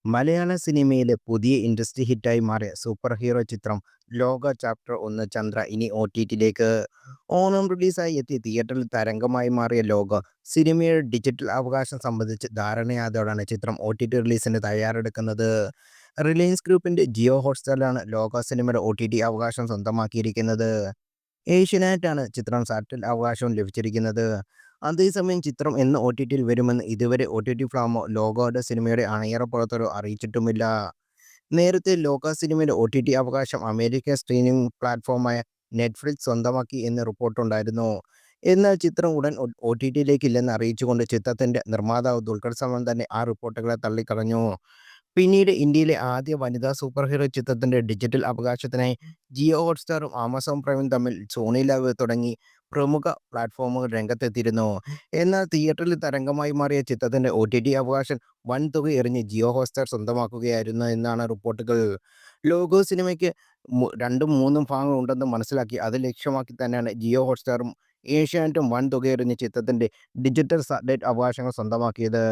മലയാള സിനിമയിലെ പുതിയ ഇൻഡസ്ട്രി ഹിറ്റായി മാറിയ സൂപ്പർ ഹീറോ ചിത്രം 'ലോക ചാപ്റ്റർ 1 ചന്ദ്ര' ഇനി OTTയിലേക്ക് ഓണം റിലീസായി എത്തി തിയേറ്ററിൽ തരംഗമായി മാറിയ 'ലോക' സിനിമയുടെ ഡിജിറ്റൽ അവകാശം സംബന്ധിച്ച് ധാരണയായതോടെയാണ് ചിത്രം OTT റിലീസിന് തയ്യാറെടുക്കുന്നത്. റിലയൻസ് ഗ്രൂപ്പിന്റെ ജിയോ ഹോട്ട്സ്റ്റാറിലാണ് 'ലോക' സിനിമയുടെ OTT അവകാശം സ്വന്തമാക്കിയിരിക്കുന്നത്. ഏഷ്യാനെറ്റാണ് ചിത്രം സാറ്റലൈറ്റ് അവകാശവും ലഭിച്ചിരിക്കുന്നത്. അതേസമയം ചിത്രം എന്ന് OTTയിൽ വരുമെന്ന് ഇതുവരെ OTT പ്ലാറ്റ്ഫോമോ ലോകോയുടെ സിനിമയുടെ അണിയറ പ്രവർത്തകരോ അറിയിച്ചിട്ടുമില്ല. നേരത്തെ ലോക സിനിമയുടെ OTT അവകാശം അമേരിക്കൻ സ്ട്രീമിംഗ് പ്ലാറ്റ്ഫോമായ നെറ്റ്ഫ്ലിക്സ് സ്വന്തമാക്കി എന്ന് റിപ്പോർട്ടുണ്ടായിരുന്നു. എന്നാൽ ചിത്രം ഉടൻ OTTയിലേക്ക് ഇല്ലെന്ന് അറിയിച്ചുകൊണ്ട് ചിത്രത്തിന്റെ നിർമ്മാതാവ് ദുൽഖർ സൽമാൻ തന്നെ ആ റിപ്പോർട്ടുകളെ തള്ളിക്കളഞ്ഞു. പിന്നീട് ഇന്ത്യയിലെ ആദ്യ വനിതാ സൂപ്പർ ഹീറോ ചിത്രത്തിന്റെ ഡിജിറ്റൽ അവകാശത്തിനായി ജിയോ ഹോട്ട്സ്റ്റാറും ആമസോൺ പ്രൈമും തമ്മിൽ സോണി ലൈവ് തുടങ്ങി പ്രമുഖ പ്ലാറ്റ്ഫോമുകൾ രംഗത്തെത്തിയിരുന്നു. എന്നാൽ തിയേറ്ററിൽ തരംഗമായി മാറിയ ചിത്രത്തിന്റെ OTT അവകാശം വൻതുക എറിഞ്ഞ് ജിയോ ഹോട്ട്സ്റ്റാർ സ്വന്തമാക്കുകയായിരുന്നു എന്നാണ് റിപ്പോർട്ടുകൾ. ലോഗോ സിനിമയ്ക്ക് രണ്ടും മൂന്നും ഭാഗങ്ങൾ ഉണ്ടെന്ന് മനസ്സിലാക്കി അത് ലക്ഷ്യമാക്കി തന്നെയാണ് ജിയോ ഹോട്ട്സ്റ്റാറും ഏഷ്യാനെറ്റും വൻതുക എറിഞ്ഞ് ചിത്രത്തിന്റെ ഡിജിറ്റൽ സാറ്റലൈറ്റ് അവകാശങ്ങൾ സ്വന്തമാക്കിയത്.